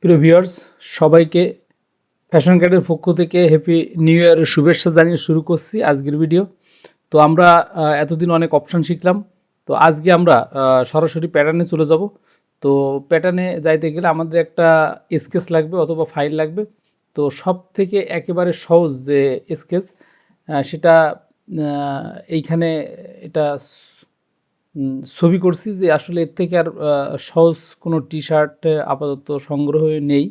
প্রিয় ভিউয়ার্স, সবাইকে ফ্যাশন গাইডের পক্ষ থেকে হ্যাপি নিউ ইয়ারের শুভেচ্ছা জানিয়ে শুরু করছি আজকের ভিডিও। তো আমরা এতদিন অনেক অপশান শিখলাম। তো আজকে আমরা সরাসরি প্যাটার্নে চলে যাব। তো প্যাটার্নে যাইতে গেলে আমাদের একটা স্কেচ লাগবে অথবা ফাইল লাগবে। তো সব থেকে একেবারে সহজ যে স্কেচ সেটা এইখানে এটা ছবি করছি যে আসলে এর থেকে আর সহজ কোনো টি শার্ট আপাতত সংগ্রহে নেই।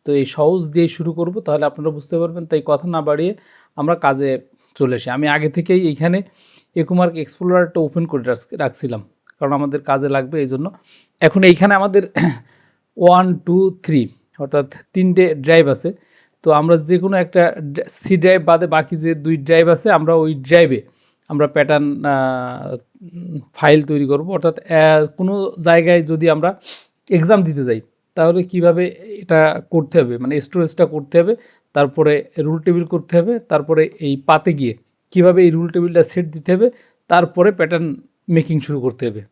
তো এই সহজ দিয়েই শুরু করব, তাহলে আপনারা বুঝতে পারবেন। তাই কথা না বাড়িয়ে আমরা কাজে চলে আসি। আমি আগে থেকেই এইখানে ইকোমার্ক এক্সপ্লোরারটা ওপেন করে রাখছিলাম, কারণ আমাদের কাজে লাগবে এই জন্য। এখন এইখানে আমাদের 1, 2, 3 অর্থাৎ 3টে ড্রাইভ আছে। তো আমরা যে কোনো একটা সি ড্রাইভ বাদে বাকি যে 2 ড্রাইভ আছে আমরা ওই ড্রাইভে আমরা প্যাটার্ন ফাইল তৈরি করব। অর্থাৎ কোনো জায়গায় যদি আমরা এক্সাম দিতে যাই তাহলে কিভাবে এটা করতে হবে, মানে স্টোরেজটা করতে হবে, তারপরে রুল টেবিল করতে হবে, তারপরে এই পাতে গিয়ে কিভাবে এই রুল টেবিলটা সেট দিতে হবে, তারপরে প্যাটার্ন মেকিং শুরু করতে হবে।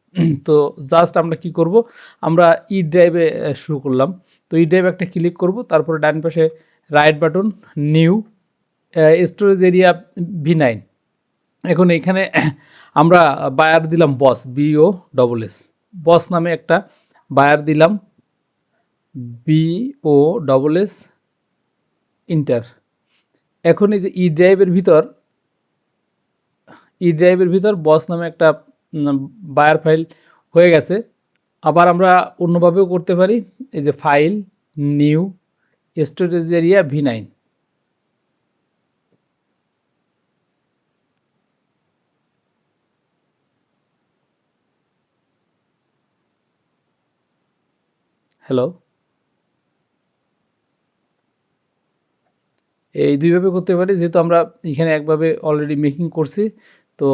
তো জাস্ট আমরা কি করব, আমরা ই ড্রাইভে শুরু করলাম। তো ই ড্রাইভ একটা ক্লিক করব, তারপরে ডান পাশে right button, new, storage area V9। এখন এইখানে আমরা বায়ার দিলাম বস, BOSS, বস নামে একটা বায়ার দিলাম, BOSS, ইন্টার। এখন এই যে ই ড্রাইভের ভিতর বস নামে একটা বায়ার ফাইল হয়ে গেছে। আবার আমরা অন্যভাবেও করতে পারি, এই যে file, new, storage area V9। Hello, এই দুইভাবে করতে পারি, যেহেতু আমরা এখানে একভাবে অলরেডি মেকিং করছি, তো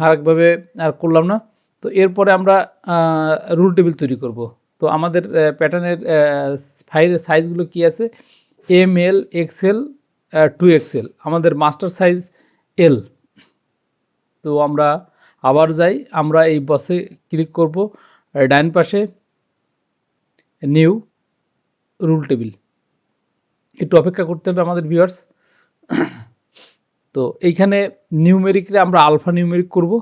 আরেকভাবে আর করলাম না। তো এরপরে আমরা রুল টেবিল তৈরি করব। তো আমাদের প্যাটার্নের ফাইলের সাইজগুলো কি আছে, ML, XL, 2XL, আমাদের মাস্টার সাইজ L। তো আমরা আবার যাই, আমরা এই বসে ক্লিক করব, ডান পাশে নিউ, রুল টেবিল। একটু অপেক্ষা করতে হবে আমাদের ভিউয়ার্স। তো এইখানে নিউমেরিকরে আমরা আলফা নিউমেরিক করব।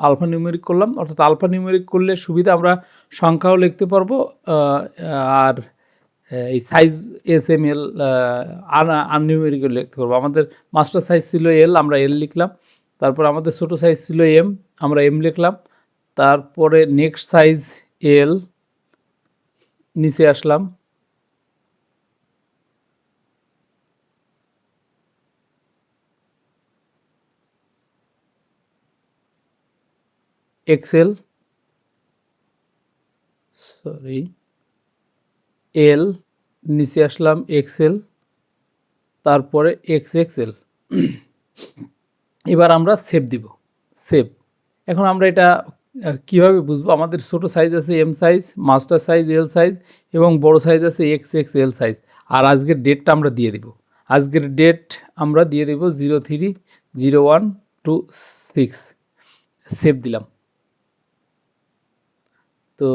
আলফা নিউমেরিক করলাম, অর্থাৎ আলফা নিউমেরিক করলে সুবিধা, আমরা সংখ্যাও লিখতে পারবো, আর এই সাইজ SML আননিউমেরিকও লিখতে পারবো। আমাদের মাস্টার সাইজ ছিল L, আমরা L লিখলাম। তারপর আমাদের ছোটো সাইজ ছিল M, আমরা M লিখলাম। তারপরে নেক্সট সাইজ L, নিচে আসলাম, XL, L, নিচে আসলাম XL, তারপরে XXL। এবার আমরা সেভ দিব, সেভ। এখন আমরা এটা কিভাবে বুঝবো, আমাদের ছোটো সাইজ আছে M size, master size L size, এবং বড় সাইজ আছে XXL সাইজ। আর আজকের ডেটটা আমরা দিয়ে দিব, আজকের ডেট আমরা দিয়ে দেব 03/01/26। সেভ দিলাম। তো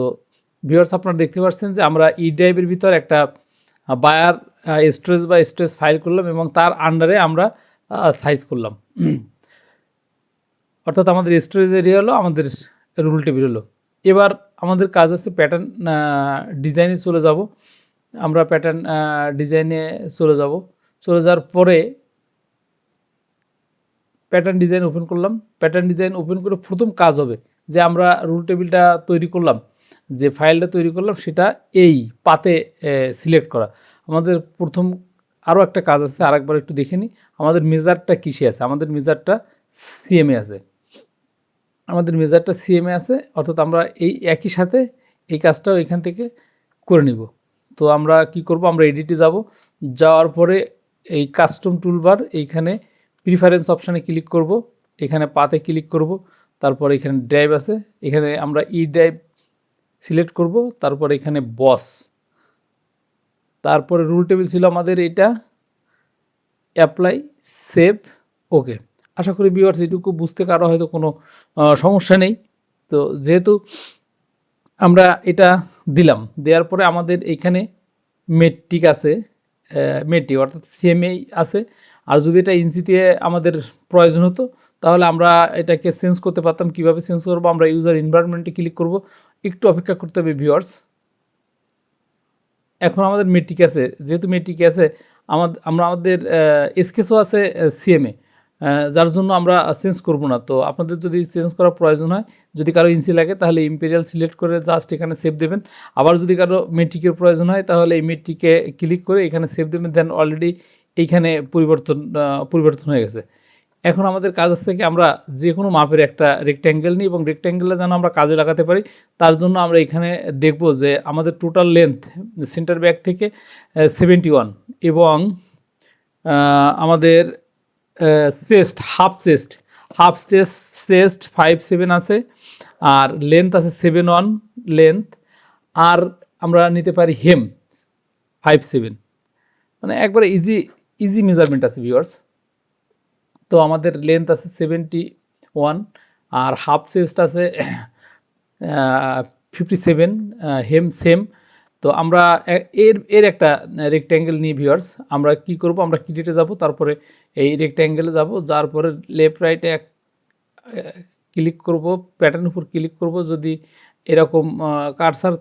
ভিউয়ার্স, আপনারা দেখতে পাচ্ছেন যে আমরা ই ড্রাইভের ভিতর একটা বায়ার স্টোরেজ ফাইল করলাম এবং তার আন্ডারে আমরা সাইজ করলাম। অর্থাৎ আমাদের স্টোরেজ এরিয়া হলো, আমাদের রুল টেবিল হলো। এবার আমাদের কাজ আছে প্যাটার্ন ডিজাইনে চলে যাব। আমরা প্যাটার্ন ডিজাইনে চলে যাওয়ার পরে প্যাটার্ন ডিজাইন ওপেন করলাম। প্যাটার্ন ডিজাইন ওপেন করে প্রথম কাজ হবে যে আমরা রুল টেবিলটা তৈরি করলাম, যে ফাইলটা তৈরি করলাম সেটা এই পাতে সিলেক্ট করা। আমাদের প্রথম আরও একটা কাজ আছে, আরেকবার একটু দেখে নিই। আমাদের মেজারটা কিসে আছে, আমাদের মেজারটা CM-এ আছে। আমাদের মেজারটা CM-এ আছে, অর্থাৎ আমরা এই একই সাথে এই কাজটাও এখান থেকে করে নিব। তো আমরা কি করব, আমরা এডিটে যাওয়ার পরে এই কাস্টম টুলবার, এইখানে প্রিফারেন্স অপশানে ক্লিক করব, এখানে পাতে ক্লিক করব, তারপর এখানে ড্রাইভ আছে, এখানে আমরা ই ড্রাইভ সিলেক্ট করব, তারপর এখানে বস, তারপরে রুল টেবিল ছিল আমাদের এটা, অ্যাপ্লাই, সেভ, ওকে। আশা করি ভিউয়ার্স এটুকু বুঝতে কারো হয়তো কোনো সমস্যা নেই। তো যেহেতু আমরা এটা দিলাম, দেওয়ার পরে আমাদের এইখানে মেট্রিক আছে, মেট্রিক অর্থাৎ সিএমএই আছে। আর যদি এটা ইঞ্চিতে আমাদের প্রয়োজন হতো তাহলে আমরা এটাকে চেঞ্জ করতে পারতাম। কীভাবে চেঞ্জ করবো? আমরা ইউজার এনভায়রনমেন্টে ক্লিক করব, একটু অপেক্ষা করতে হবে ভিউয়ার্স। এখন আমাদের মেট্রিক আছে, যেহেতু মেট্রিক আছে আমাদের স্কেচও আছে সিএমএ, যার জন্য আমরা চেঞ্জ করব না। তো আপনাদের যদি চেঞ্জ করার প্রয়োজন হয়, যদি কারো ইঞ্চি লাগে তাহলে ইম্পেরিয়াল সিলেক্ট করে জাস্ট এখানে সেভ দেবেন। আবার যদি কারো মেট্রিকের প্রয়োজন হয় তাহলে এই মেট্রিকে ক্লিক করে এখানে সেভ দেবেন, দেন অলরেডি এইখানে পরিবর্তন হয়ে গেছে। এখন আমাদের কাজ আছে কি, আমরা যে কোনো মাপের একটা রেক্ট্যাঙ্গেল নিই এবং রেক্ট্যাঙ্গেলে যেন আমরা কাজে লাগাতে পারি তার জন্য আমরা এখানে দেখব যে আমাদের টোটাল লেন্থ সেন্টার ব্যাক থেকে 71 এবং আমাদের চেস্ট হাফ চেস্ট 57 আছে, আর লেন্থ আছে 71 লেন্থ, আর আমরা নিতে পারি হেম 57, মানে একবারে ইজি মেজারমেন্ট আছে ভিউয়ার্স। তো আমাদের লেন্থ আছে 71 আর হাফ চেস্ট আছে 57, হেম সেম। তো আমরা এর একটা রেক্ট্যাঙ্গেল নিই ভিউয়ার্স। আমরা কি করব, আমরা ক্রিয়েটে যাব, তারপরে এই রেক্ট্যাঙ্গেলে যাব, যার পরে লেফট রাইটে ক্লিক করব, প্যাটার্ন উপর ক্লিক করব। যদি এরকম কার্সার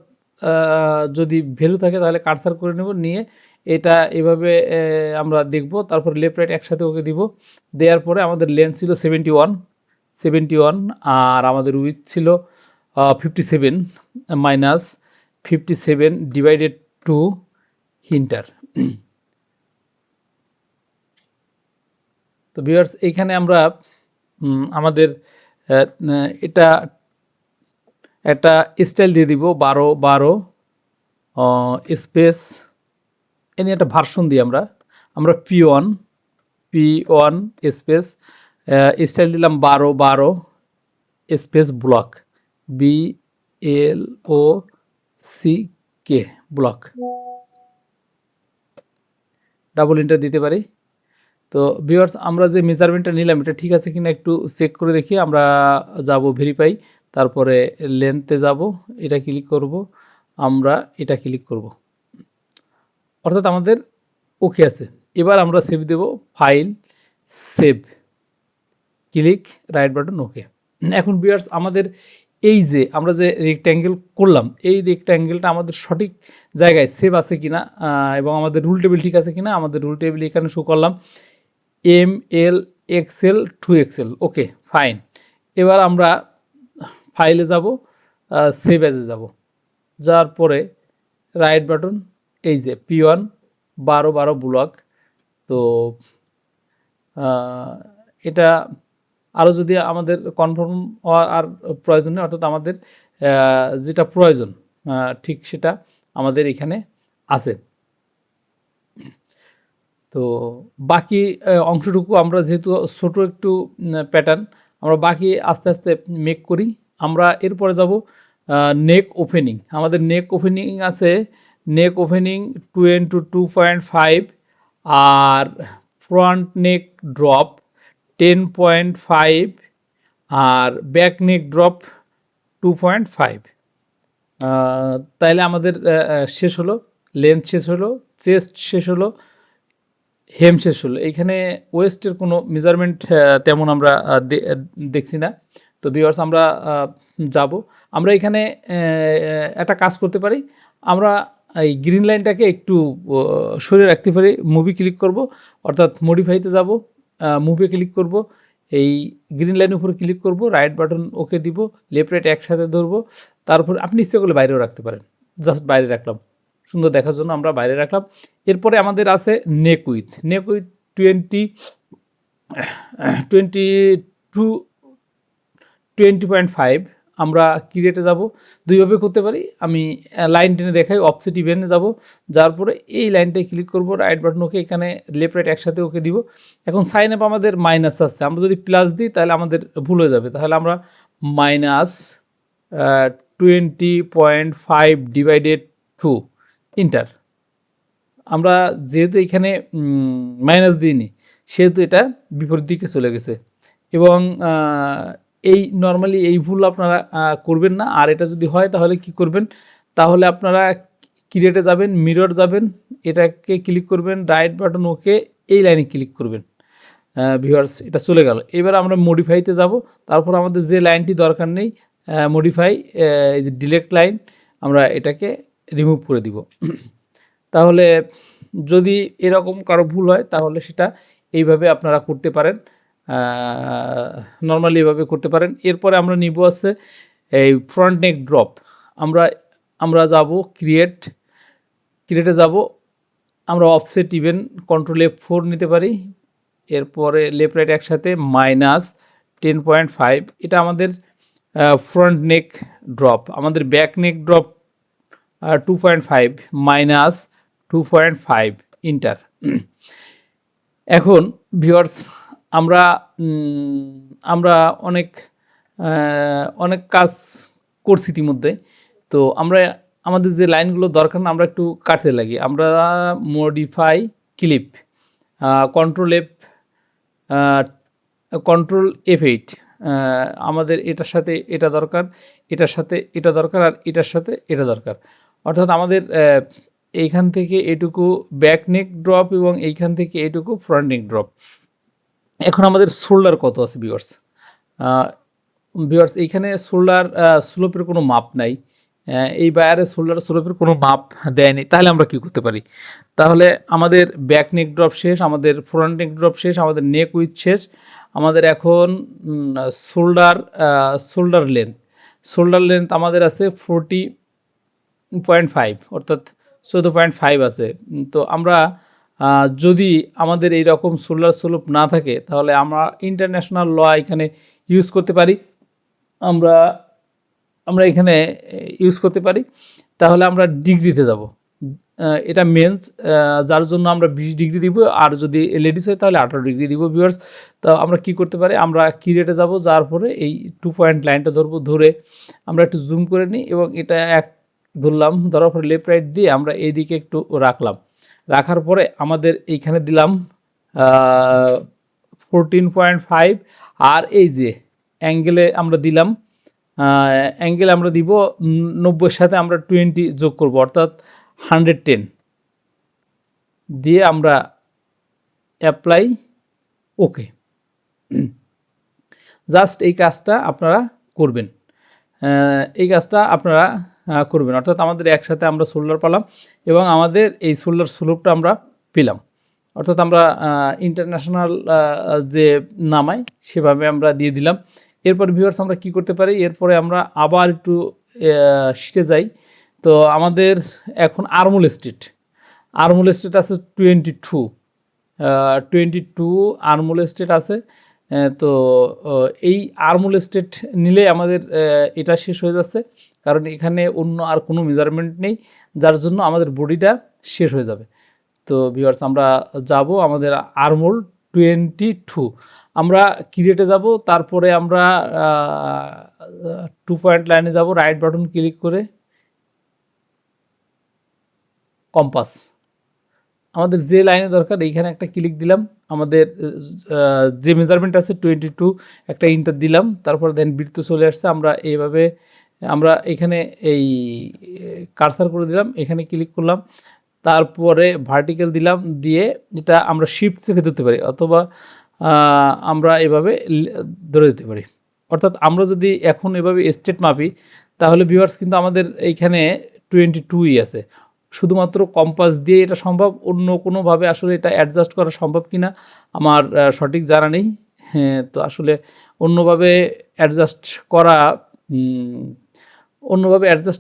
যদি ভ্যালু থাকে তাহলে কার্সার করে নেব, নিয়ে এটা এভাবে আমরা দেখব। তারপর লেফট রাইট একসাথে ওকে দিব, দেওয়ার পরে আমাদের লেন্থ ছিল 71 আর আমাদের উইথ ছিল 57 মাইনাস 57 ডিভাইডেড টু হিন্টার। তো ভিউয়ার্স এইখানে আমরা আমাদের এটা একটা স্টাইল দিয়ে দিব 12 স্পেস এনে একটা ভার্সন দিই আমরা P1 স্পেস স্টাইল দিলাম 12 space block BLOCK block, double enter দিতে পারি। তো ভিউয়ার্স আমরা যে মেজারমেন্টটা নিলাম এটা ঠিক আছে কিনা একটু চেক করে দেখি। আমরা যাব ভেরিফাই, তারপরে লেন্থে যাব, এটা ক্লিক করব, আমরা এটা ক্লিক করব, অর্থাৎ আমাদের ওকে আছে। এবার আমরা সেভ দেব, file save, click right button okay. এখন ভিউয়ার্স আমাদের এই যে আমরা যে রেক্ট্যাঙ্গেল করলাম, এই রেক্ট্যাঙ্গেলটা আমাদের সঠিক জায়গায় সেভ আছে কিনা এবং আমাদের রুল টেবিল ঠিক আছে কিনা, আমাদের রুল টেবিল এখানে শো করলাম ML XL 2XL, okay fine. এবার আমরা ফাইলে যাব, সেভ অ্যাজে যাব, যার পরে রাইট বাটন, এই যে P1 12 ব্লক। তো এটা আরও যদি আমাদের কনফার্ম আর প্রয়োজন নেই, অর্থাৎ আমাদের যেটা প্রয়োজন ঠিক সেটা আমাদের এখানে আছে। তো বাকি অংশটুকু আমরা যেহেতু ছোট একটু প্যাটার্ন, আমরা বাকি আস্তে আস্তে মেক করি। আমরা এরপরে যাব নেক ওপেনিং। আমাদের নেক ওপেনিং আছে, নেক ওপেনিং 2 × 2.5 আর ফ্রন্ট নেক ড্রপ 10.5 আর ব্যাক নেক ড্রপ 2.5। তাইলে আমাদের শেষ হলো, লেন্থ শেষ হলো, চেস্ট শেষ হলো, হেম শেষ হলো। এইখানে ওয়েস্টের কোনো মেজারমেন্ট তেমন আমরা দেখছি না। তো ভিউয়ার্স আমরা যাব, আমরা এখানে একটা কাজ করতে পারি, আমরা এই গ্রিন লাইনটাকে একটু সরিয়ে রাখতে পারি। মুভি ক্লিক করব, অর্থাৎ মডিফাইতে যাব, মুভি ক্লিক করব, এই গ্রিন লাইনের উপরে ক্লিক করব, রাইট বাটন ওকে দিব, লেফট রাইট একসাথে ধরবো। তারপর আপনি ইচ্ছে করলে বাইরেও রাখতে পারেন, জাস্ট বাইরে রাখলাম সুন্দর দেখার জন্য, আমরা বাইরে রাখলাম। এরপরে আমাদের আছে নেক উইথ 20.5। আমরা ক্রিয়েটে যাব, দুইভাবে করতে পারি। আমি লাইন টেনে দেখাই, অফসেট ইভেন্টে যাব, যার পরে এই লাইনটায় ক্লিক করব, রাইট বাটন ওকে, এখানে লেফট রাইট একসাথে ওকে দিব। এখন সাইন আপ আমাদের মাইনাস আসছে, আমরা যদি প্লাস দিই তাহলে আমাদের ভুল হয়ে যাবে। তাহলে আমরা মাইনাস 20.5 ডিভাইডেড 2 ইন্টার। আমরা যেহেতু এখানে মাইনাস দিইনি সেহেতু এটা বিপরীত দিকে চলে গেছে। এবং এই নর্মালি এই ভুল আপনারা করবেন না। আর এটা যদি হয় তাহলে কি করবেন, তাহলে আপনারা ক্রিয়েটে যাবেন, মিরর যাবেন, এটাকে ক্লিক করবেন, রাইট বাটন ওকে, এই লাইনে ক্লিক করবেন। ভিউয়ার্স এটা চলে গেল। এবার আমরা মডিফাইতে যাব, তারপর আমাদের যে লাইনটি দরকার নেই মডিফাই, এই যে ডিলেক্ট লাইন, আমরা এটাকে রিমুভ করে দিব। তাহলে যদি এরকম কারো ভুল হয় তাহলে সেটা এইভাবে আপনারা করতে পারেন, নর্মালি এভাবে করতে পারেন। এরপরে আমরা নিব আছে এই ফ্রন্ট নেক ড্রপ। আমরা যাব ক্রিয়েটে যাব, আমরা অফসেট ইভেন কন্ট্রোল F4 নিতে পারি। এরপরে লেফট রাইট একসাথে -10.5, এটা আমাদের ফ্রন্ট নেক ড্রপ। আমাদের ব্যাক নেক ড্রপ 2.5 -2.5 ইন্টার। এখন ভিউয়ার্স আমরা অনেক কাজ করছি ইতিমধ্যে। তো আমাদের যে লাইনগুলো দরকার না, আমরা একটু কাটতে লাগি। আমরা মডিফাই ক্লিপ, কন্ট্রোল F8, আমাদের এটার সাথে এটা দরকার, এটার সাথে এটা দরকার, আর এটার সাথে এটা দরকার। অর্থাৎ আমাদের এইখান থেকে এটুকু ব্যাক নেক ড্রপ এবং এইখান থেকে এটুকু ফ্রন্ট নেক ড্রপ। এখন আমাদের শোল্ডার কত আছে ভিউয়ার্স, এইখানে শোল্ডার স্লোপের কোনো মাপ নাই, এই বায়ারে শোল্ডার স্লোপের কোনো মাপ দেয়নি। তাহলে আমরা কি করতে পারি? তাহলে আমাদের ব্যাক নেক ড্রপ শেষ, আমাদের ফ্রন্ট নেক ড্রপ শেষ, আমাদের নেক উইথ শেষ। আমাদের এখন শোল্ডার লেন্থ আমাদের আছে 40.5, অর্থাৎ 14.5 আছে। তো আমরা যদি আমাদের এই রকম শোল্ডার স্লোপ না থাকে তাহলে আমরা ইন্টারন্যাশনাল ল এখানে ইউজ করতে পারি। আমরা এখানে ইউজ করতে পারি। তাহলে আমরা ডিগ্রিতে যাব, এটা মেন্স, যার জন্য আমরা 20 ডিগ্রি দিব, আর যদি লেডিস হয় তাহলে 18 ডিগ্রি দিব ভিউয়ার্স। তো আমরা কি করতে পারি? আমরা ক্রিয়েটে যাব, যার পরে এই 2 পয়েন্ট লাইনটা ধরে আমরা একটু জুম করে নিই এবং এটা ধরার পরে লেফট রাইট দিয়ে আমরা এইদিকে একটু রাখার পরে আমাদের এইখানে দিলাম 14.5, আর এই যে অ্যাঙ্গেলে আমরা দিলাম, অ্যাঙ্গেল আমরা দিব 90-এর সাথে আমরা 20 যোগ করব, অর্থাৎ 110 দিয়ে আমরা অ্যাপ্লাই ওকে। জাস্ট এই কাজটা আপনারা করবেন, অর্থাৎ আমাদের একসাথে আমরা শোল্ডার পেলাম এবং আমাদের এই শোল্ডার স্লোপটা আমরা পেলাম, অর্থাৎ আমরা ইন্টারন্যাশনাল যে নামাই সেভাবে আমরা দিয়ে দিলাম। এরপর ভিউয়ার্স আমরা কি করতে পারি? এরপরে আমরা আবার একটু শিটে যাই। তো আমাদের এখন আর্মহোল স্টেট আছে 22 আর্মহোল স্টেট আছে। তো এই আর্মহোল স্টেট নিলে আমাদের এটা শেষ হয়ে যাচ্ছে, কারণ এখানে অন্য আর কোনো মেজারমেন্ট নেই, যার জন্য আমাদের বডিটা শেষ হয়ে যাবে। তো ভিউয়ার্স আমরা যাব আমাদের আর্মহোল 22, আমরা ক্রিয়েটে যাব, তারপরে আমরা 2 পয়েন্ট লাইনে যাব, রাইট বাটন ক্লিক করে কম্পাস, আমাদের যে লাইনে দরকার এইখানে একটা ক্লিক দিলাম, আমাদের যে মেজারমেন্ট আছে 22 একটা ইন্টার দিলাম, তারপর দেন বৃত্ত চলে আসছে। আমরা এইভাবে আমরা এখানে এই কার্সার করে দিলাম, এখানে ক্লিক করলাম, তারপরে ভার্টিক্যাল দিলাম, দিয়ে এটা আমরা শিফট চেপে ধরতে পারি, অথবা আমরা এভাবে ধরে দিতে পারি। অর্থাৎ আমরা যদি এখন এভাবে স্টেট মাপি তাহলে ভিউয়ার্স কিন্তু আমাদের এইখানে 22ই আছে। শুধুমাত্র কম্পাস দিয়ে এটা সম্ভব, অন্য কোনোভাবে আসলে এটা অ্যাডজাস্ট করা সম্ভব কি না আমার সঠিক জানা নেই। হ্যাঁ, তো আসলে অন্যভাবে অ্যাডজাস্ট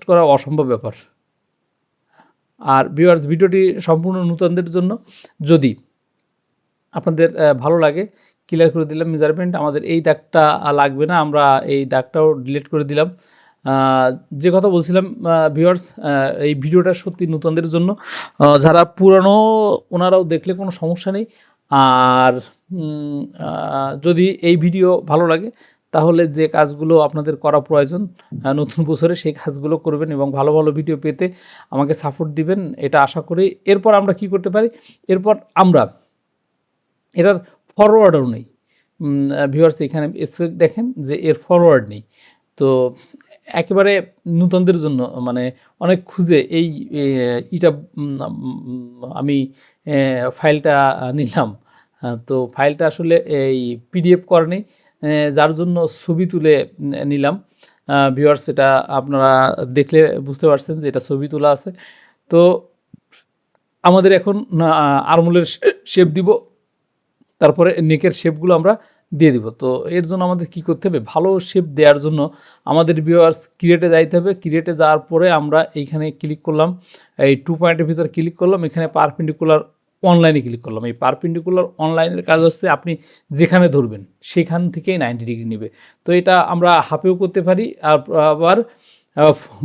করা অসম্ভব ব্যাপার। আর ভিউয়ার্স ভিডিওটি সম্পূর্ণ নতুনদের জন্য, যদি আপনাদের ভালো লাগে ক্লিয়ার করে দিলাম মেজারমেন্ট। আমাদের এই দাগটা লাগবে না, আমরা এই দাগটাও ডিলিট করে দিলাম। যে কথা বলছিলাম ভিউয়ার্স, এই ভিডিওটা সত্যি নতুনদের জন্য, যারা পুরানো ওনারাও দেখলে কোনো সমস্যা নেই। আর যদি এই ভিডিও ভালো লাগে তাহলে যে কাজগুলো আপনাদের করা প্রয়োজন নতুন বছরে সেই কাজগুলো করবেন এবং ভালো ভালো ভিডিও পেতে আমাকে সাপোর্ট দিবেন, এটা আশা করি। এরপর আমরা কি করতে পারি? এরপর আমরা এটার ফরওয়ার্ডও নেই ভিউয়ার্স, এখানে স্পেক দেখেন যে এর ফরওয়ার্ড নেই। তো একেবারে নূতনদের জন্য মানে অনেক খুঁজে এই ইটা আমি ফাইলটা নিলাম। তো ফাইলটা আসলে এই পিডিএফ করা নেই, যার জন্য ছবি তুলে নিলাম। ভিউয়ার্স, এটা আপনারা দেখলে বুঝতে পারছেন যে এটা ছবি তোলা আছে। তো আমাদের এখন আরমোলের শেপ দিব, তারপরে নেকের শেপগুলো আমরা দিয়ে দিব। তো এর জন্য আমাদের কি করতে হবে, ভালো শেপ দেওয়ার জন্য আমাদের ভিউয়ার্স ক্রিয়েটে যাইতে হবে। ক্রিয়েটে যাওয়ার পরে আমরা এইখানে ক্লিক করলাম, এই 2 পয়েন্টের ভিতরে ক্লিক করলাম, এখানে পারপেন্ডিকুলার অনলাইনে ক্লিক করলাম। এই পারপেন্ডিকুলার অনলাইনের কাজ হচ্ছে আপনি যেখানে ধরবেন সেখান থেকেই 90 ডিগ্রি নেবে। তো এটা আমরা হাফেও করতে পারি, আর আবার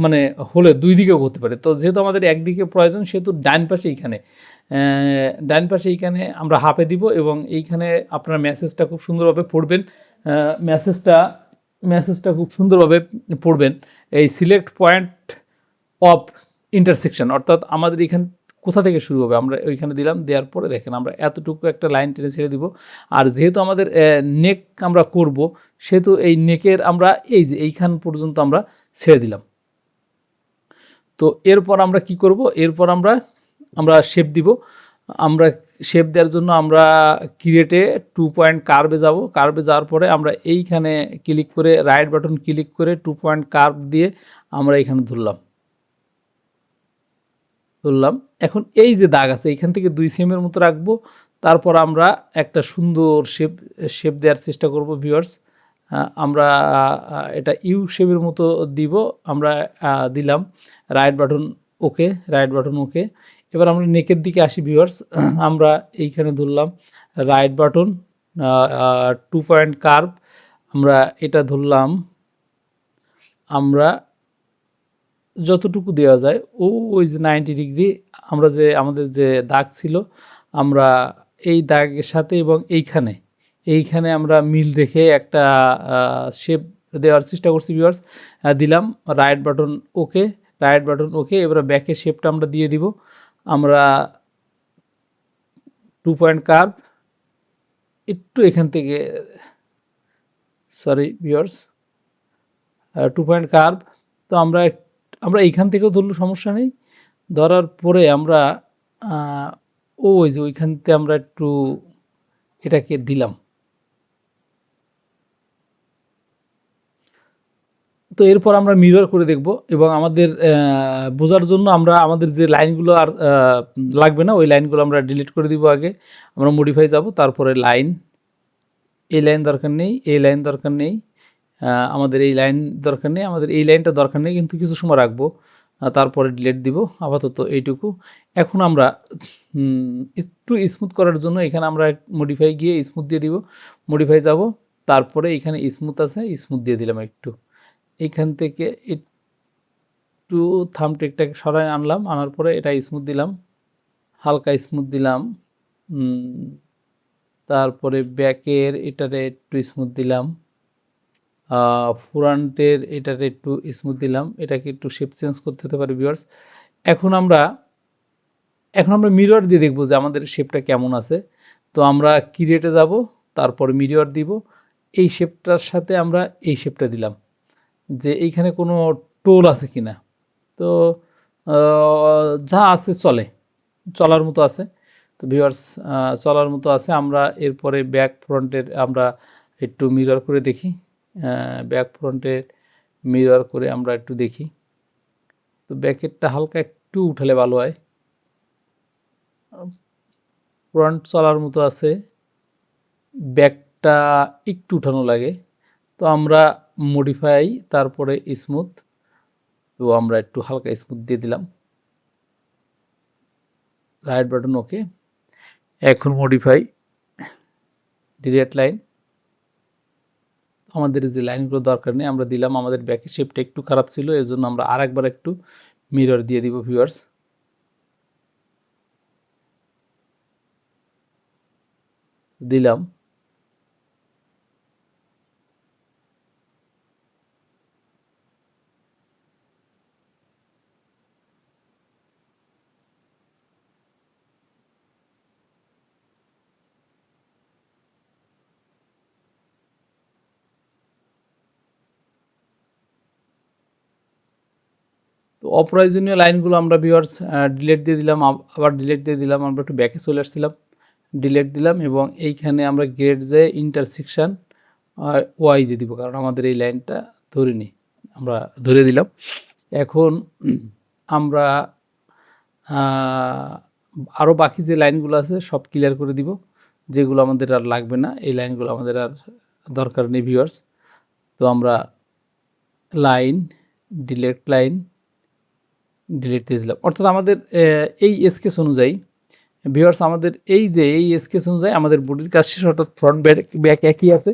মানে হলে দুই দিকেও করতে পারি। তো যেহেতু আমাদের একদিকে প্রয়োজন, সেহেতু ডান পাশে এইখানে আমরা হাফে দিব, এবং এইখানে আপনার মেসেজটা খুব সুন্দরভাবে পড়বেন। মেসেজটা খুব সুন্দরভাবে পড়বেন। এই সিলেক্ট পয়েন্ট অফ ইন্টারসেকশন, অর্থাৎ আমাদের এখান কোথা থেকে শুরু হবে আমরা ওইখানে দিলাম। দেওয়ার পরে দেখেন আমরা এতটুকু একটা লাইন টেনে ছেড়ে দিব। আর যেহেতু আমাদের নেক আমরা করব, সেহেতু এই নেকের আমরা এই যে এইখান পর্যন্ত আমরা ছেড়ে দিলাম। তো এরপর আমরা কি করব, এরপর আমরা শেপ দিব। আমরা শেপ দেওয়ার জন্য আমরা ক্রিয়েটে 2 পয়েন্ট কার্ভে যাব। কার্ভে যাওয়ার পরে আমরা এইখানে ক্লিক করে রাইট বাটন ক্লিক করে 2 পয়েন্ট কার্ভ দিয়ে আমরা এইখানে ধরলাম। এখন এই যে দাগ আছে এইখান থেকে 2 সেমের মতো রাখবো। তারপর আমরা একটা সুন্দর শেপ দেওয়ার চেষ্টা করব ভিউয়ার্স। আমরা এটা ইউ শেপের মতো দিব। আমরা দিলাম রাইট বাটন ওকে। এবার আমরা নেকের দিকে আসি ভিউয়ার্স। আমরা এইখানে ধরলাম রাইট বাটন 2 পয়েন্ট কার্ভ, আমরা এটা ধরলাম। আমরা যতটুকু দেওয়া যায় ওই যে 90 ডিগ্রি আমরা যে আমাদের যে দাগ ছিল, আমরা এই দাগের সাথে এবং এইখানে আমরা মিল রেখে একটা শেপ দেওয়ার চেষ্টা করছি ভিউয়ার্স। দিলাম রাইট বাটন ওকে। এবার ব্যাকের শেপটা আমরা দিয়ে দিব। আমরা 2 পয়েন্ট কার্ভ একটু এখান থেকে, সরি ভিউয়ার্স, 2 পয়েন্ট কার্ভ। তো আমরা এইখান থেকেও ধরলে সমস্যা নেই। ধরার পরে আমরা ওই যে ওইখান থেকে আমরা একটু এটাকে দিলাম। তো এরপর আমরা মিরর করে দেখব, এবং আমাদের বোঝার জন্য আমরা আমাদের যে লাইনগুলো আর লাগবে না ওই লাইনগুলো আমরা ডিলিট করে দিব। আগে আমরা মডিফাই যাব, তারপরে এই লাইন দরকার নেই, এই লাইন দরকার নেই, আমাদের এই লাইন দরকার নেই, আমাদের এই লাইনটা দরকার নেই, কিন্তু কিছু সময় রাখবো, তারপরে ডিলিট দিব। আপাতত এইটুকু। এখন আমরা একটু স্মুথ করার জন্য এখানে আমরা মডিফাই গিয়ে স্মুথ দিয়ে দিব। মডিফাই যাব, তারপরে এখানে স্মুথ আছে, স্মুথ দিয়ে দিলাম একটু। এইখান থেকে একটু থাম্বটেকটাকে সরাই আনলাম, আনার পরে এটা স্মুথ দিলাম, হালকা স্মুথ দিলাম। তারপরে ব্যাকের এটারে একটু স্মুথ দিলাম, ফ্রন্টের এটারে একটু স্মুথ দিলাম। এটাকে একটু শেপ চেঞ্জ করতে হতে পারে ভিউয়ার্স। এখন আমরা মিরর দিয়ে দেখব যে আমাদের শেপটা কেমন আছে। তো আমরা ক্রিয়েটে যাব, তারপর মিরর দিব। এই শেপটার সাথে আমরা এই শেপটা দিলাম, যে এইখানে কোনো টোল আছে কিনা। তো যা আছে চলার মতো আছে। তো ভিউয়ার্স, চলার মতো আছে। আমরা এরপরে ব্যাক ফ্রন্টের আমরা একটু মিরর করে দেখি। ব্যাক ফ্রন্টের মিরর করে আমরা একটু দেখি। তো ব্যাকেরটা হালকা একটু উঠালে ভালো হয়। ফ্রন্ট চলার মতো আছে, ব্যাকটা একটু উঠানো লাগে। তো আমরা মডিফাই, তারপরে স্মুথ, তো আমরা একটু হালকা স্মুথ দিয়ে দিলাম, রাইট বাটন ওকে। এখন মডিফাই, ডিরেক্ট লাইন, আমাদের যে লাইনগুলো দরকার নেই আমরা দিলাম। আমাদের ব্যাকের শেপটা একটু খারাপ ছিল, এর জন্য আমরা আরেকবার একটু মিরর দিয়ে দিব ভিউয়ার্স। দিলাম। তো অপ্রয়োজনীয় লাইনগুলো আমরা ভিউয়ার্স ডিলিট দিয়ে দিলাম, আবার ডিলিট দিয়ে দিলাম। আমরা একটু ব্যাকে চলে আসছিলাম, ডিলিট দিলাম এবং এইখানে আমরা গ্রেড যে ইন্টারসেকশন ওয়াই দিয়ে দিব, কারণ আমাদের এই লাইনটা ধরিনি, আমরা ধরে দিলাম। এখন আমরা আরও বাকি যে লাইনগুলো আছে সব ক্লিয়ার করে দিব, যেগুলো আমাদের আর লাগবে না, এই লাইনগুলো আমাদের আর দরকার নেই ভিউয়ার্স। তো আমরা লাইন ডিলিট দিয়ে দিলাম। অর্থাৎ আমাদের এই স্কেচ অনুযায়ী ভিউয়ার্স, আমাদের এই স্কেচ অনুযায়ী আমাদের বডির কাজ শেষ, অর্থাৎ ফ্রন্ট ব্যাক একই আছে,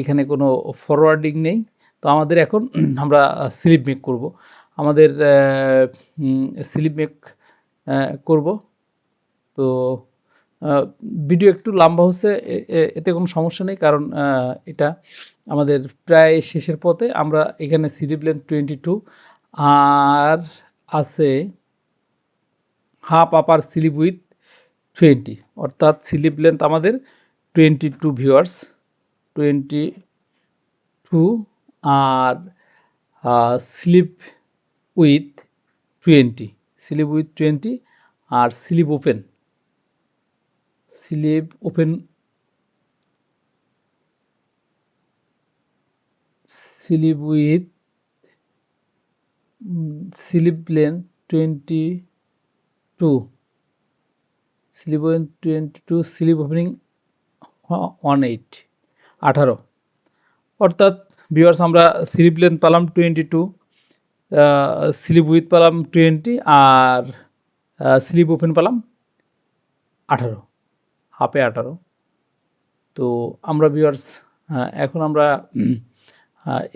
এখানে কোনো ফরওয়ার্ডিং নেই। তো আমাদের এখন আমরা স্লিপ মেক করব, আমাদের স্লিপ মেক করব। তো ভিডিও একটু লম্বা হচ্ছে, এতে কোনো সমস্যা নেই, কারণ এটা আমাদের প্রায় শেষের পথে। আমরা এখানে স্লিপ লেন্থ 22 আর আছে হাফ আপার স্লিপ উইথ 20, অর্থাৎ স্লিপ লেন্থ আমাদের 22 ভিউয়ার্স, 22 আর স্লিপ উইথ 20 আর slip open slip with slip length 22, slip open 22, slip opening 18। অর্থাৎ ভিউয়ার্স আমরা স্লিপ লেন্থ পেলাম 22, স্লিপ উইথ পেলাম 20 আর স্লিপ ওপেন পেলাম 18, হাফে 18। তো আমরা ভিউয়ার্স এখন আমরা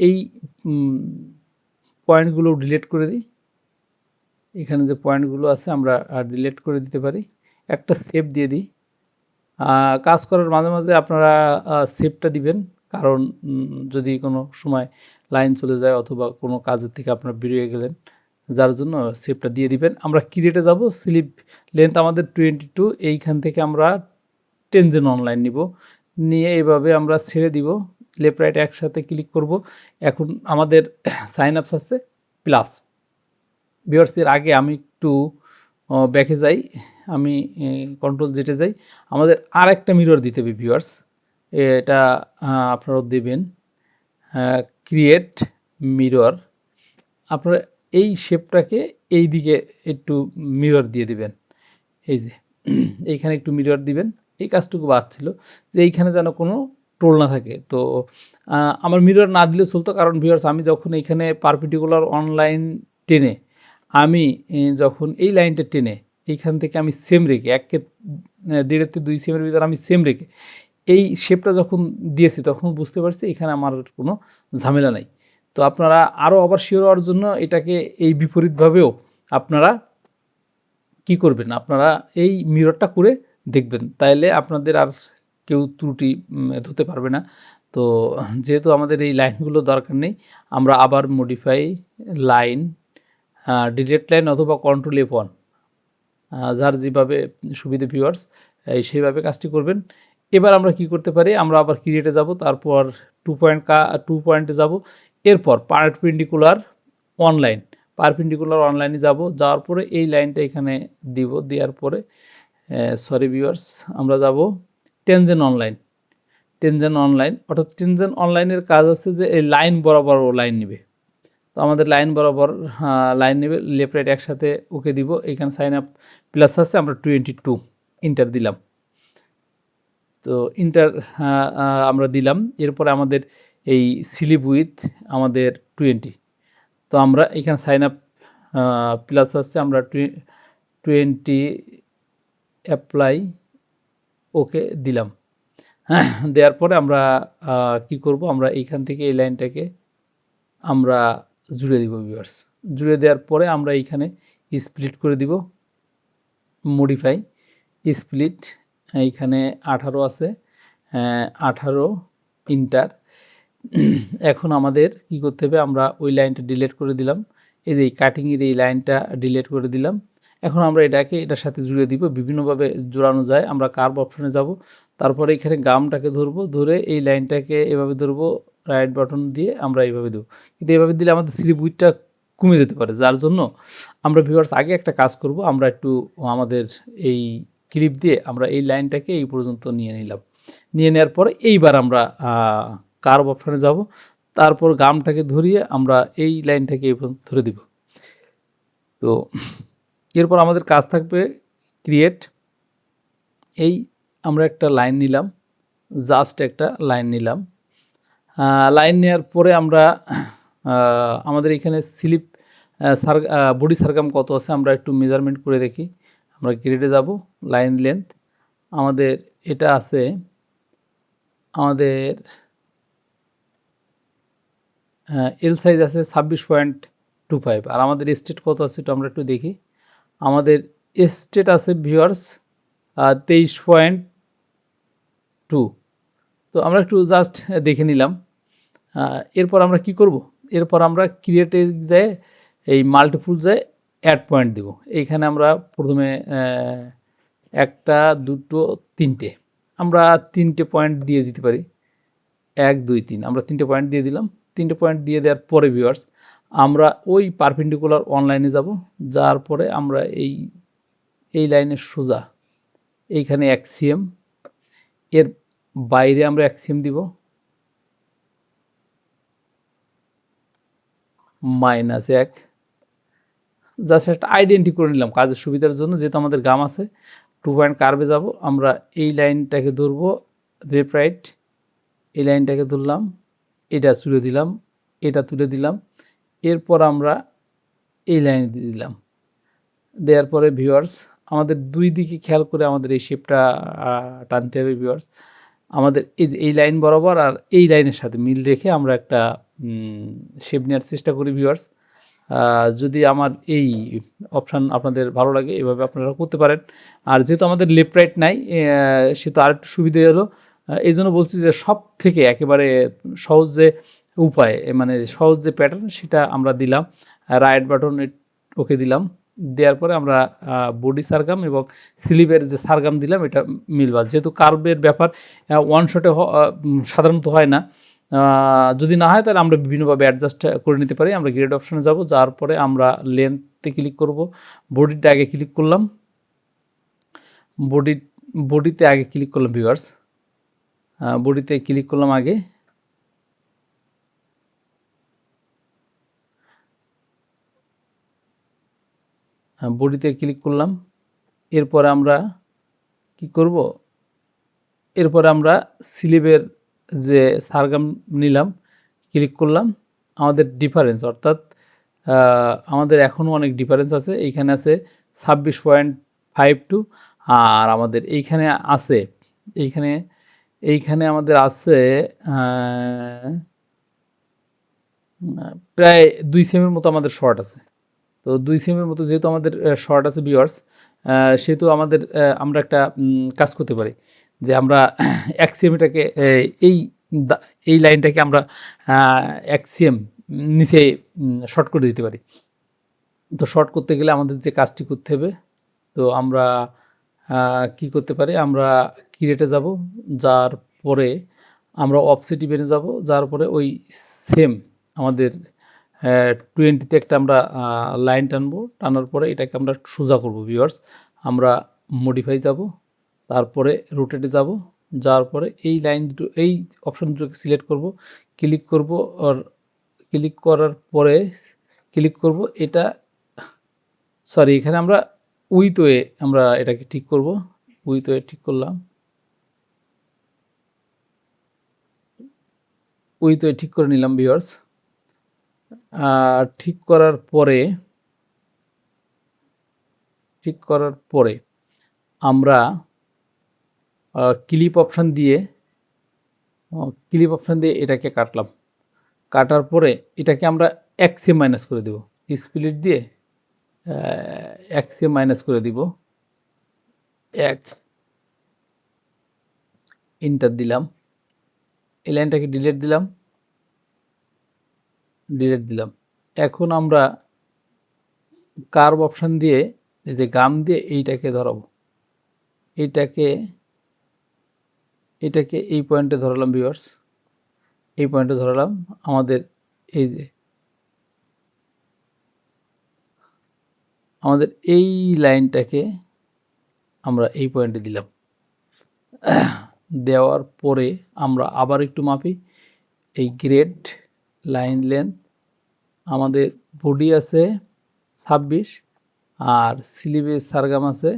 এই পয়েন্টগুলো ডিলিট করে দিই। এখানে যে পয়েন্টগুলো আছে আমরা ডিলিট করে দিতে পারি, একটা সেভ দিয়ে দিই। কাজ করার মাঝে মাঝে আপনারা সেভটা দিবেন, কারণ যদি কোনো সময় লাইন চলে যায় অথবা কোনো কাজের থেকে আপনারা বেরিয়ে গেলেন, যার জন্য সেভটা দিয়ে দিবেন। আমরা ক্রিয়েটে যাব, স্লিপ লেন্থ আমাদের 22, এইখান থেকে আমরা 10 জেন অনলাইন নিব, নিয়ে এইভাবে আমরা ছেড়ে দিব, লেফট রাইট একসাথে ক্লিক করব। এখন আমাদের সাইন আপস আছে প্লাস। ভিউয়ার্সের আগে আমি একটু ব্যাকে যাই, আমি কন্ট্রোল জেটে যাই। আমাদের আর একটা মিরর দিতে হবে ভিউয়ার্স, এটা আপনারাও দেবেন, ক্রিয়েট মিরর। আপনারা এই শেপটাকে এই দিকে একটু মিরর দিয়ে দিবেন, এই যে এইখানে একটু মিরর দিবেন। এই কাজটুকু বাদ ছিল যে এইখানে যেন কোনো টোল না থাকে। তো আমার মিরর না দিলে চলতো, কারণ ভিউয়ার্স আমি যখন এইখানে পারপেন্ডিকুলার অনলাইন টেনে, আমি যখন এই লাইনটা টেনে এইখান থেকে আমি সেম রেখে 1.5-2 সেমের ভিতরে আমি সেম রেখে এই শেপটা যখন দিয়েছি, তখন বুঝতে পারছি এখানে আমার কোনো ঝামেলা নাই। তো আপনারা আরও আবার শিওর হওয়ার জন্য এটাকে এই বিপরীতভাবেও আপনারা কি করবেন, আপনারা এই মিররটা করে দেখবেন, তাইলে আপনাদের আর কেউ ত্রুটি ধরতে পারবে না। তো যেহেতু আমাদের এই লাইনগুলো দরকার নেই, আমরা আবার মডিফাই লাইন, ডিলিট লাইন অথবা কন্ট্রোল F1, যার যেভাবে সুবিধে ভিউয়ার্স সেইভাবে কাজটি করবেন। এবার আমরা কি করতে পারি, আমরা আবার ক্রিয়েটে যাব, তারপর 2 পয়েন্টে যাব, এরপর পারপেন্ডিকুলার অনলাইনে যাব, যাওয়ার পরে এই লাইনটা এখানে দিব, দেওয়ার পরে সরি ভিউয়ার্স আমরা যাব টেনজেন অনলাইন। অর্থাৎ টেনজেন অনলাইনের কাজ আছে যে এই লাইন বরাবর ও লাইন নেবে। তো আমাদের লাইন বরাবর লাইন নেবে, লেফট রাইট একসাথে ওকে দিব। এখানে সাইন আপ প্লাস আছে, আমরা 22 ইন্টার দিলাম। তো ইন্টার আমরা দিলাম, এরপরে আমাদের এই স্লিপ উইথ আমাদের 20। তো আমরা এখানে সাইন আপ প্লাস আসছে, আমরা 20 অ্যাপ্লাই ওকে দিলাম। দেওয়ার পরে আমরা কি করব, আমরা এইখান থেকে এই লাইনটাকে আমরা জুড়ে দিব ভিউয়ার্স। জুড়ে দেওয়ার পরে আমরা এইখানে স্প্লিট করে দিব, মডিফাই স্প্লিট, এইখানে 18 আছে, 18 ইন্টার। এখন আমাদের কি করতে হবে, আমরা ওই লাইনটা ডিলিট করে দিলাম, এই যে কাটিংয়ের এই লাইনটা ডিলিট করে দিলাম। এখন আমরা এটার সাথে জুড়ে দিব, বিভিন্নভাবে জোড়ানো যায়। আমরা কার্ভ অপশনে যাব, তারপরে এখানে গামটাকে ধরবো, ধরে এই লাইনটাকে এভাবে ধরবো, রাইট বাটন দিয়ে আমরা এইভাবে দেবো। কিন্তু এভাবে দিলে আমাদের স্লিপ উইথটা কমে যেতে পারে, যার জন্য আমরা ভিউয়ার্স আগে একটা কাজ করব, আমরা একটু আমাদের এই ক্লিপ দিয়ে আমরা এই লাইনটাকে এই পর্যন্ত নিয়ে নিলাম। নিয়ে নেওয়ার পরে এইবার আমরা কার্ভ অপশানে যাব, তারপর গামটাকে ধরিয়ে আমরা এই লাইনটাকে এই পর্যন্ত ধরে দিব। তো এরপর আমাদের কাজ থাকবে ক্রিয়েট। এই আমরা একটা লাইন নিলাম, জাস্ট একটা লাইন নিলাম। লাইন নেওয়ার পরে আমরা আমাদের এখানে স্লিপ বডি সারকাম কত আছে আমরা একটু মেজারমেন্ট করে দেখি। আমরা গ্রেডে যাব, লাইন লেন্থ আমাদের এটা আছে, আমাদের এল সাইজ আছে 26.25, আর আমাদের স্টেট কত আছে এটা আমরা একটু দেখি। আমাদের স্টেট আছে ভিউয়ার্স 23.2। তো আমরা একটু জাস্ট দেখে নিলাম। এরপর আমরা কি করব, এরপর আমরা ক্রিয়েটে যায় এই মাল্টিপুল যায় অ্যাড পয়েন্ট দেব। এইখানে আমরা প্রথমে একটা, দুটো, তিনটে, আমরা 3টে পয়েন্ট দিয়ে দিতে পারি। 1, 2, 3 আমরা 3টে পয়েন্ট দিয়ে দিলাম। 3টে পয়েন্ট দিয়ে দেওয়ার পরে ভিউয়ার্স আমরা ওই পারপেন্ডিকুলার অনলাইনে যাব, যার পরে আমরা এই লাইনের সোজা এইখানে অ্যাক্সিএম, এর বাইরে আমরা অ্যাক্সিএম দিব -1, জাস্ট একটা আইডেন্টি করে নিলাম কাজের সুবিধার জন্য, যেহেতু আমাদের গাম আছে। 2 পয়েন্ট কার্ভে যাব, আমরা এই লাইনটাকে ধরবো লেফট রাইট, এই লাইনটাকে ধরলাম, এটা তুলে দিলাম, এটা তুলে দিলাম। এরপর আমরা এই লাইনে দিয়ে দিলাম। দেওয়ার পরে ভিউয়ার্স আমাদের দুই দিকে খেয়াল করে আমাদের এই শেপটা টানতে হবে ভিউয়ার্স। আমাদের এই লাইন বরাবর আর এই লাইনের সাথে মিল রেখে আমরা একটা শেপ নেওয়ার চেষ্টা করি ভিউয়ার্স। যদি আমার এই অপশান আপনাদের ভালো লাগে, এভাবে আপনারা করতে পারেন। আর যেহেতু আমাদের লেফট রাইট নাই, সে তো আরেকটু সুবিধা হলো। এই জন্য বলছি যে সব থেকে একেবারে সহজ যে উপায়, মানে সহজ যে প্যাটার্ন, সেটা আমরা দিলাম। রাইট বাটন ওকে দিলাম, দেওয়ার পরে আমরা বডি সারগাম এবং স্লিভের যে সারগাম দিলাম এটা মিলবা। যেহেতু কার্ভের ব্যাপার ওয়ান শটে সাধারণত হয় না, যদি না হয় তাহলে আমরা বিভিন্নভাবে অ্যাডজাস্ট করে নিতে পারি। আমরা গ্রেড অপশানে যাব, যার পরে আমরা লেন্থে ক্লিক করব, বডিতে আগে ক্লিক করলাম, বডিতে আগে ক্লিক করলাম ভিউয়ার্স, বডিতে ক্লিক করলাম আগে। বডিতে ক্লিক করলাম, এরপরে আমরা কি করব, এরপরে আমরা স্লিভের যে সারগাম নিলাম, ক্লিক করলাম। আমাদের ডিফারেন্স অর্থাৎ আমাদের এখনও অনেক ডিফারেন্স আছে। এইখানে আছে 26.52, আর আমাদের এইখানে আছে, এইখানে আমাদের আছে প্রায় 2 সেমের মতো আমাদের শর্ট আছে। তো 2 সেমের মতো যেহেতু আমাদের শর্ট আছে ভিউয়ার্স, সেহেতু আমাদের আমরা একটা কাজ করতে পারি যে আমরা অ্যাক্সিএমটাকে এই লাইনটাকে আমরা অ্যাক্সিএম নিচে শর্ট করে দিতে পারি। তো শর্ট করতে গেলে আমাদের যে কাজটি করতে হবে, তো আমরা কি করতে পারি, আমরা ক্রিয়েটে যাব, যার পরে আমরা অফসেট ইভেন্টে যাব, যার পরে ওই সেম আমাদের 20তে একটা আমরা লাইন টানবো, টানার পরে এটাকে আমরা সোজা করব ভিউয়ার্স। আমরা মডিফাই যাব, তারপরে রোটেটে যাব, যাওয়ার পরে এই লাইন দুটো, এই অপশান দুটোকে সিলেক্ট করব, ক্লিক করব, আর ক্লিক করার পরে ক্লিক করব এটা, সরি এখানে আমরা উইথ ওয়ে আমরা এটাকে ঠিক করব, উইথ ওয়ে ঠিক করলাম, উইথ ওয়ে ঠিক করে নিলাম ভিউয়ার্স। ঠিক করার পরে আমরা ক্লিপ অপশান দিয়ে এটাকে কাটলাম। কাটার পরে এটাকে আমরা অ্যাক্সিএম মাইনাস করে দেব, স্প্লিট দিয়ে অ্যাক্সিএম মাইনাস করে দিব, এন্টার দিলাম, এই লাইনটাকে ডিলিট দিলাম। এখন আমরা কার্ভ অপশান দিয়ে এই যে গাম দিয়ে এইটাকে ধরাবো, এটাকে এই পয়েন্টে ধরালাম ভিউয়ার্স, এই পয়েন্টে ধরালাম। আমাদের এই যে আমাদের এই লাইনটাকে আমরা এই পয়েন্টে দিলাম। দেওয়ার পরে আমরা আবার একটু মাপি। এই গ্রেড লাইন লেন্থ আমাদের বডি আছে 26 আর স্লিভের সারগাম আছে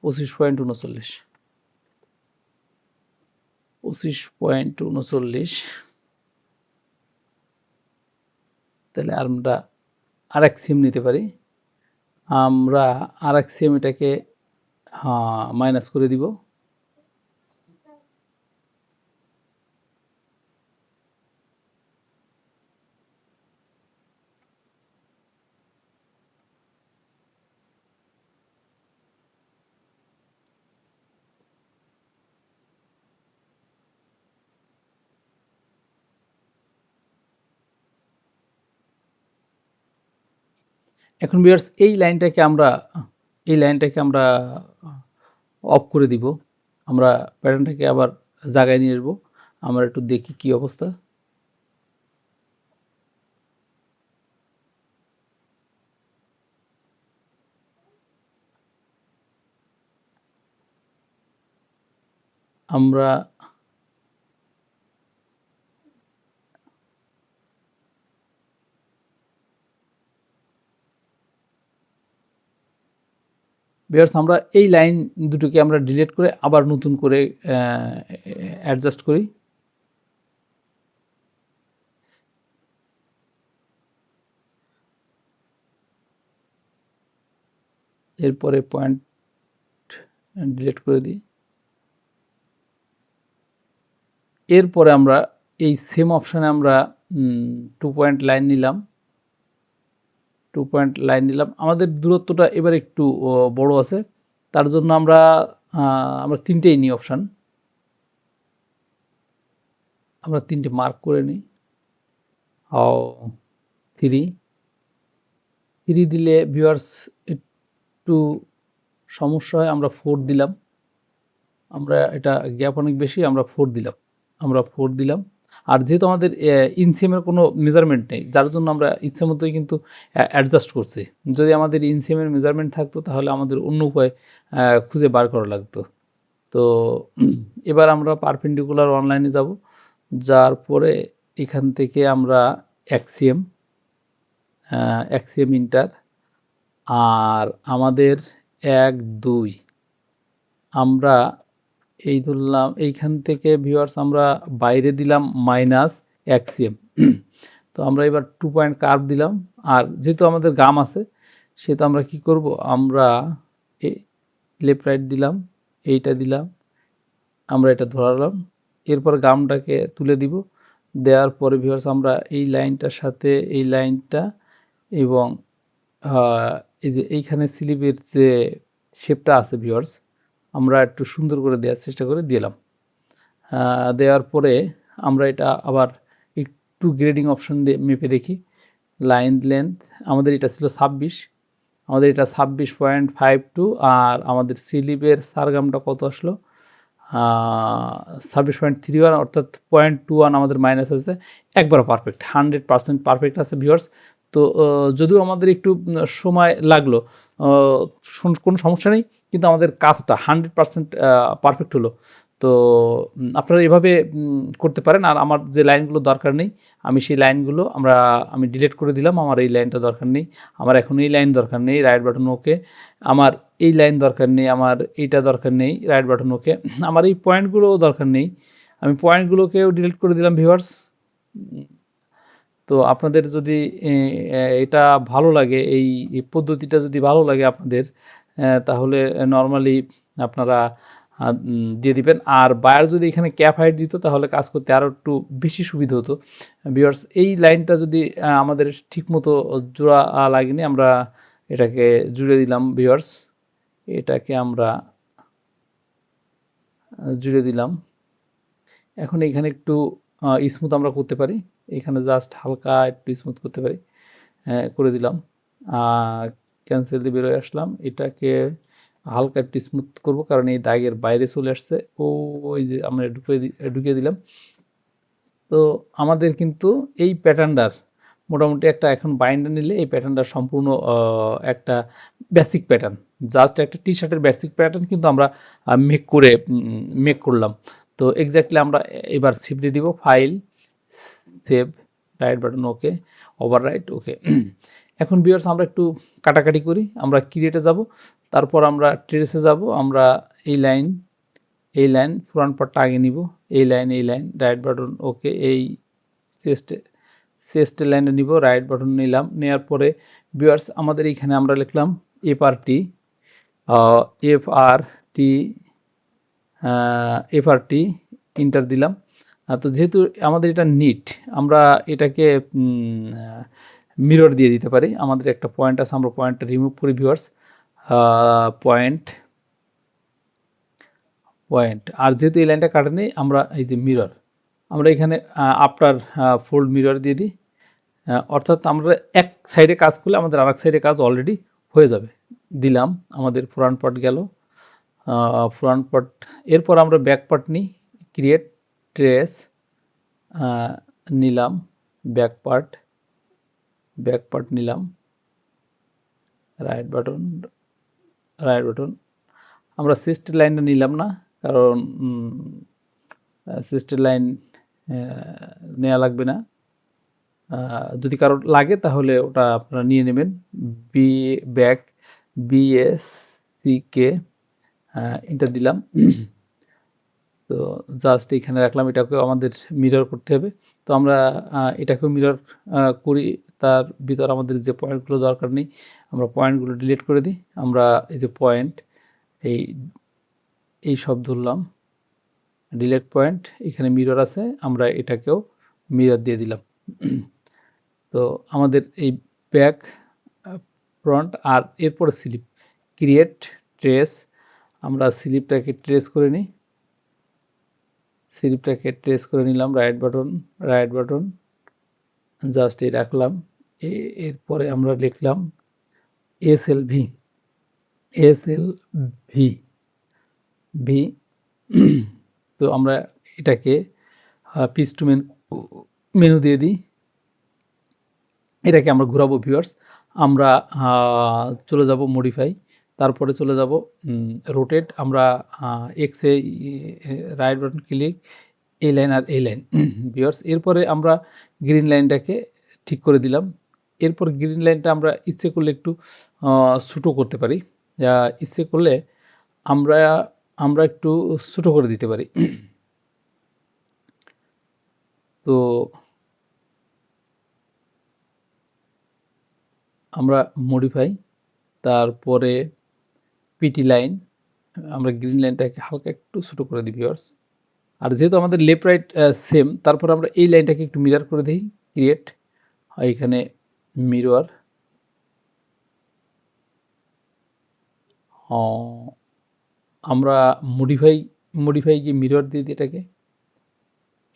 25.39। 25.39। তাহলে আমরা আরেক সিম নিতে পারি। আমরা আরেক সিম এটাকে মাইনাস করে দিব। এখন ভিউয়ার্স এই লাইনটাকে আমরা অফ করে দিব। আমরা প্যাটার্নটাকে আবার জায়গায় নিয়ে আসবো। আমরা একটু দেখি কি অবস্থা। আমরা ভিউয়ার্স আমরা এই লাইন দুটোকে আমরা ডিলিট করে আবার নতুন করে অ্যাডজাস্ট করি। এরপরে পয়েন্ট ডিলিট করে দিই। এরপরে আমরা এই সেম অপশানে আমরা 2 পয়েন্ট লাইন নিলাম। 2 পয়েন্ট লাইন নিলাম। আমাদের দূরত্বটা এবার একটু বড় আছে, তার জন্য আমরা 3টেই নিই অপশান। আমরা 3টে মার্ক করে নিই। 3 দিলে ভিউয়ার্স একটু সমস্যা হয়। আমরা 4 দিলাম। আমরা এটা গ্যাপ অনেক বেশি, আমরা 4 দিলাম। আর যেহেতু আমাদের ইনসিএমের কোনো মেজারমেন্ট নেই, যার জন্য আমরা ইচ্ছে মতোই কিন্তু অ্যাডজাস্ট করছি। যদি আমাদের ইনসিএমের মেজারমেন্ট থাকতো তাহলে আমাদের অন্য উপায় খুঁজে বার করা লাগতো। তো এবার আমরা পারপেন্ডিকুলার অনলাইনে যাব। যার পরে এখান থেকে আমরা এক্সিএম ইন্টার আর আমাদের 1 2 আমরা এই ধরলাম। এইখান থেকে ভিউয়ার্স আমরা বাইরে দিলাম -1 cm। তো আমরা এবার 2 পয়েন্ট কার্ভ দিলাম। আর যেহেতু আমাদের গাম আছে সেহেতু আমরা কি করব, আমরা লেফট রাইট দিলাম, এইটা দিলাম, আমরা এটা ধরালাম। এরপর গামটাকে তুলে দিব। দেওয়ার পরে ভিউয়ার্স আমরা এই লাইনটার সাথে এই লাইনটা এবং এই যে এইখানে স্লিভের যে শেপটা আছে ভিউয়ার্স আমরা একটু সুন্দর করে দেওয়ার চেষ্টা করে দিলাম। দেওয়ার পরে আমরা এটা আবার একটু গ্রেডিং অপশন দিয়ে মেপে দেখি। লাইন লেন্থ আমাদের এটা ছিল 26, আমাদের এটা 26.52 আর আমাদের স্লিভের সারগামটা কত আসলো 26.31 অর্থাৎ 0.21 আমাদের মাইনাস আছে। একবার পারফেক্ট 100% পারফেক্ট আছে ভিউয়ার্স। তো যদিও আমাদের একটু সময় লাগলো, কোনো সমস্যা নেই, কিন্তু আমাদের কাজটা 100% পারফেক্ট হলো। তো আপনারা এভাবে করতে পারেন। আর আমার যে লাইনগুলো দরকার নেই আমি সেই লাইনগুলো আমি ডিলিট করে দিলাম। আমার এই লাইনটা দরকার নেই, আমার এখন এই লাইন দরকার নেই, রাইট বাটন ওকে। আমার এই লাইন দরকার নেই, আমার এইটা দরকার নেই, রাইট বাটন ওকে। আমার এই পয়েন্টগুলোও দরকার নেই, আমি পয়েন্টগুলোকেও ডিলিট করে দিলাম ভিউয়ার্স। তো আপনাদের যদি এটা ভালো লাগে, এই পদ্ধতিটা যদি ভালো লাগে আপনাদের, তাহলে নর্মালি আপনারা দিয়ে দিবেন। আর বায়ার যদি এখানে ক্যাপ হাইট দিত তাহলে কাজ করতে আরও একটু বেশি সুবিধা হতো ভিউয়ার্স। এই লাইনটা যদি আমাদের ঠিকমতো জোড়া লাগেনি, আমরা এটাকে জুড়ে দিলাম ভিউয়ার্স। এটাকে আমরা জুড়ে দিলাম। এখন এখানে একটু স্মুথ আমরা করতে পারি, এখানে জাস্ট হালকা একটু স্মুথ করতে পারি, করে দিলাম। ক্যান্সেল দিয়ে বেরোয় আসলাম। এটাকে হালকা একটু স্মুথ করব কারণ এই দাগের বাইরে চলে আসছে। ওই যে আমরা ঢুকিয়ে দিলাম। তো আমাদের কিন্তু এই প্যাটার্নটার মোটামুটি একটা এখন বাইন্ডার নিলে এই প্যাটার্নটা সম্পূর্ণ একটা বেসিক প্যাটার্ন, জাস্ট একটা টি শার্টের বেসিক প্যাটার্ন কিন্তু আমরা মেক করলাম। তো এক্স্যাক্টলি আমরা এবার সেভ দিয়ে দিব, file, save, right button okay, overwrite okay. এখন ভিউয়ার্স আমরা একটু কাটাকাটি করি, আমরা ক্রিয়েটে যাব, তারপর আমরা ট্রেসে যাব, আমরা এই লাইন ফ্রন্ট পার্টটা আগে নিব, এই লাইন রাইট বাটন ওকে, এই চেস্টের লাইনটা নিব, রাইট বাটন নিলাম, নেওয়ার পরে ভিউয়ার্স আমাদের এইখানে আমরা লিখলাম এফআরটি ইন্টার দিলাম। তো যেহেতু আমাদের এটা নিট, আমরা এটাকে মিরর দিয়ে দিতে পারি। আমাদের একটা পয়েন্ট আছে, আমরা পয়েন্টটা রিমুভ করি ভিউয়ার্স, পয়েন্ট, আর যেহেতু এই লাইনটা কাটেনি, আমরা এই যে মিরর, আমরা এখানে আফটার ফোল্ড মিরর দিয়ে দিই, অর্থাৎ আমরা এক সাইডে কাজ করলে আমাদের আরেক সাইডে কাজ অলরেডি হয়ে যাবে। দিলাম, আমাদের ফ্রন্ট পার্ট গেল, ফ্রন্ট পার্ট, এরপর আমরা ব্যাক পার্ট নিই, ক্রিয়েট ট্রেস নিলাম, ব্যাক পার্ট নিলাম, রাইট বাটন, আমরা সিস্টের লাইনটা নিলাম না, কারণ সিস্টের লাইন নেওয়া লাগবে না, যদি কারো লাগে তাহলে ওটা আপনারা নিয়ে নেবেন। ব্যাক BSCK এটা দিলাম, তো জাস্ট এখানে রাখলাম, এটাকেও আমাদের মিরর করতে হবে। তো আমরা এটাকেও মিরর করি, তার ভিতর আমাদের যে পয়েন্টগুলো দরকার নেই আমরা পয়েন্টগুলো ডিলিট করে দিই। আমরা এই যে পয়েন্ট, এই সব ধরলাম, ডিলিট পয়েন্ট, এখানে মিরর আছে, আমরা এটাকেও মিরর দিয়ে দিলাম। তো আমাদের এই ব্যাক, ফ্রন্ট, আর এরপরে স্লিপ, ক্রিয়েট ট্রেস, আমরা স্লিপটাকে ট্রেস করে নিই, নিলাম, রাইট বাটন জাস্ট এই রাখলাম, এরপরে আমরা লিখলাম SLV তো আমরা এটাকে পিস টু মেনু দিয়ে দিই, এটাকে আমরা ঘোরাবো ভিউয়ার্স। আমরা চলে যাব মডিফাই, তারপরে চলে যাব রোটেট, আমরা এক্সে রাইট বাটন ক্লিক, এই লাইন আর এই লাইন ভিউয়ার্স। এরপরে আমরা গ্রিন লাইনটাকে ঠিক করে দিলাম, এরপর গ্রিন লাইনটা আমরা ইচ্ছে করলে একটু ছোটো করতে পারি, ইচ্ছে করলে আমরা একটু ছোটো করে দিতে পারি। তো আমরা মডিফাই, তারপরে পিটি লাইন, আমরা গ্রিন লাইনটাকে হালকা একটু ছোটো করে দিই ভিউয়ার্স। আর যেহেতু আমাদের লেফট রাইট সেম, তারপর আমরা এই লাইনটাকে একটু মিরর করে দিই, ক্রিয়েট, এখানে মিরর, আমরা মডিফাই গিয়ে মিরর দিয়ে দিই,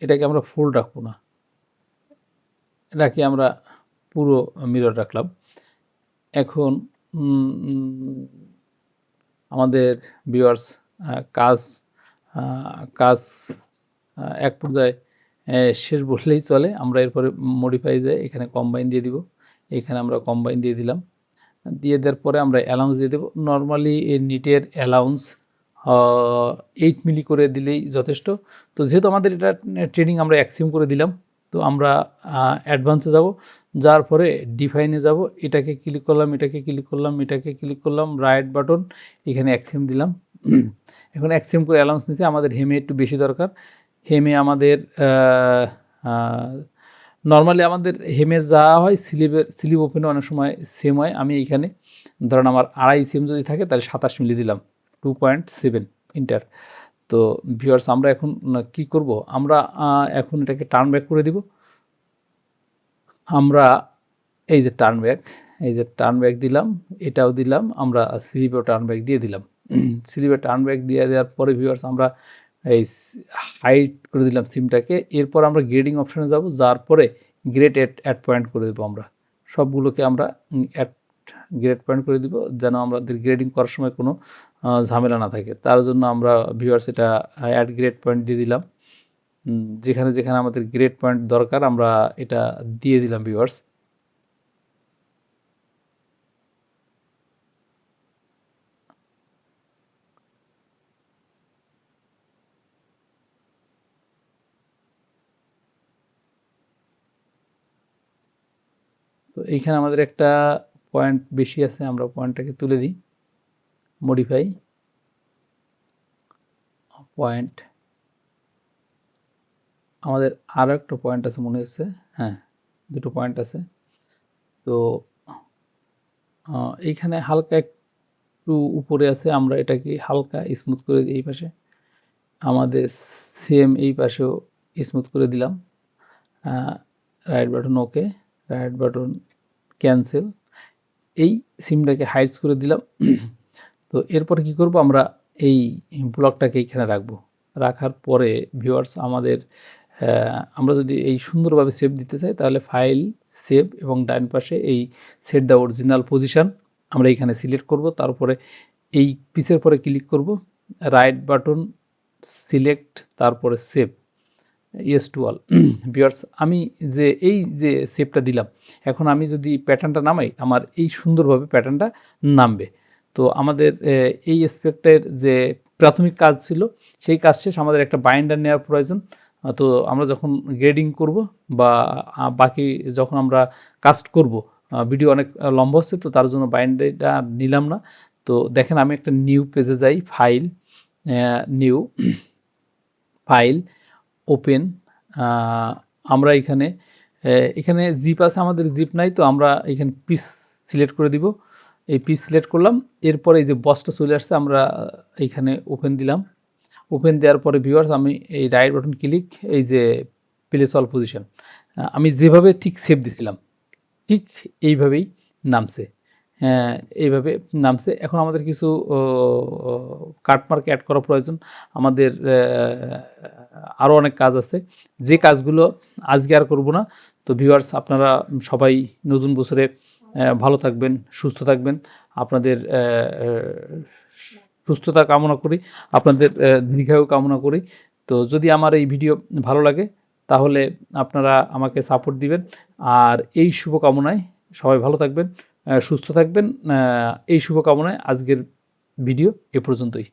এটাকে আমরা ফুল রাখবো না, এটাকে আমরা পুরো মিরর রাখলাম। এখন আমাদের ভিউয়ার্স কাজ এক পর্যায়ে শেষ বললেই চলে। আমরা এরপরে মডিফাই যায় এখানে কম্বাইন দিয়ে দিব, এখানে আমরা কম্বাইন দিয়ে দিলাম, দিয়ে দেওয়ার পরে আমরা অ্যালাউন্স দিয়ে দেবো। নর্মালি এই নিটের অ্যালাউন্স 8 মিলি করে দিলেই যথেষ্ট। তো যেহেতু আমাদের এটা ট্রেনিং আমরা অ্যাক্সিউম করে দিলাম, তো আমরা অ্যাডভান্সে যাব, যার পরে ডিফাইনে যাব, এটাকে ক্লিক করলাম, রাইট বাটন, এখানে অ্যাক্সিউম দিলাম। এখন অ্যাক্সিউম করে অ্যালাউন্স নিচে আমাদের হেমে একটু বেশি দরকার, হেমে আমাদের নর্মালি আমাদের হেমে যা হয় স্লিপ ওপেনে অনেক সময় সেম হয়। আমি এইখানে ধরেন আমার 2.5 সেম যদি থাকে তাহলে 27 মিলি দিলাম, 2.7 ইন্টার। তো ভিউয়ার্স আমরা এখন কি করব, আমরা এখন এটাকে টার্ন ব্যাক করে দিব। আমরা এই যে টার্ন ব্যাক দিলাম, এটাও দিলাম, আমরা স্লিপেও টার্ন ব্যাক দিয়ে দিলাম। স্লিপে টার্ন ব্যাক দিয়ে দেওয়ার পরে ভিউয়ার্স আমরা এই হাইট করে দিলাম সিমটাকে। এরপর আমরা গ্রেডিং অপশানে যাব, যার পরে গ্রেড অ্যাড পয়েন্ট করে দেবো। আমরা সবগুলোকে আমরা গ্রেড পয়েন্ট করে দিব, যেন আমাদের গ্রেডিং করার সময় কোনো ঝামেলা না থাকে। তার জন্য আমরা ভিউয়ার্স এটা অ্যাড গ্রেড পয়েন্ট দিয়ে দিলাম, যেখানে আমাদের গ্রেড পয়েন্ট দরকার আমরা এটা দিয়ে দিলাম ভিউয়ার্স। তো এইখানে আমাদের একটা পয়েন্ট বেশি আছে, আমরা পয়েন্টটাকে তুলে দিই, মডিফাই পয়েন্ট। আমাদের আরও একটা পয়েন্ট আছে মনে হচ্ছে, হ্যাঁ দুটো পয়েন্ট আছে। তো এইখানে হালকা একটু উপরে আছে, আমরা এটাকে হালকা স্মুথ করে দিই এই পাশে। আমাদের সেম এই পাশেও স্মুথ করে দিলাম। রাইট বাটন ওকে, রাইট বাটন ক্যান্সেল, এই সিমটাকে হাইডস করে দিলাম। তো এরপরে কি করব, আমরা এই ব্লকটাকে এইখানে রাখবো। রাখার পরে ভিউয়ার্স আমাদের আমরা যদি এই সুন্দরভাবে সেভ দিতে চাই তাহলে ফাইল, সেভ এবং ডান পাশে এই সেট দ্য অরিজিনাল পজিশন আমরা এইখানে সিলেক্ট করব। তারপরে এই পিসের পরে ক্লিক করব, রাইট বাটন সিলেক্ট, তারপরে save, yes to all. Viewers আমি এই যে সেভটা দিলাম, এখন আমি যদি প্যাটার্নটা নামাই আমার এই সুন্দরভাবে প্যাটার্নটা নামবে। তো আমাদের এই এসপেক্টের যে প্রাথমিক কাজ ছিল সেই কাজ শেষ, আমাদের একটা বাইন্ডার নেওয়ার প্রয়োজন। তো আমরা যখন গ্রেডিং করব বা বাকি যখন আমরা কাস্ট করব, ভিডিও অনেক লম্বা হচ্ছে, তো তার জন্য বাইন্ডারটা নিলাম না। তো দেখেন আমি একটা নিউ পেজে যাই, ফাইল, নিউ, ফাইল, ওপেন। আমরা এখানে জিপ আছে, আমাদের জিপ নাই, তো আমরা এখানে পিস সিলেক্ট করে দিব। এই পিস সিলেক্ট করলাম, এরপরে এই যে বসটা চলে আসছে, আমরা এইখানে ওপেন দিলাম। ওপেন দেওয়ার পরে ভিউয়ার্স আমি এই রাইট বাটন ক্লিক, এই যে প্লেস অল পজিশন, আমি যেভাবে ঠিক সেভ দিছিলাম ঠিক এইভাবেই নামছে, এইভাবে নামছে। এখন আমাদের কিছু কাটমার্ক অ্যাড করা প্রয়োজন, আমাদের আরও অনেক কাজ আছে, যে কাজগুলো আজকে আর করব না। তো ভিউয়ার্স আপনারা সবাই নতুন বছরে ভালো থাকবেন, সুস্থ থাকবেন, আপনাদের সুস্থতা কামনা করি, আপনাদের দীর্ঘায়ু কামনা করি। তো যদি আমার এই ভিডিও ভালো লাগে তাহলে আপনারা আমাকে সাপোর্ট দিবেন, আর এই শুভকামনায় সবাই ভালো থাকবেন, সুস্থ থাকবেন, এই শুভকামনায় আজকের ভিডিও এ পর্যন্তই।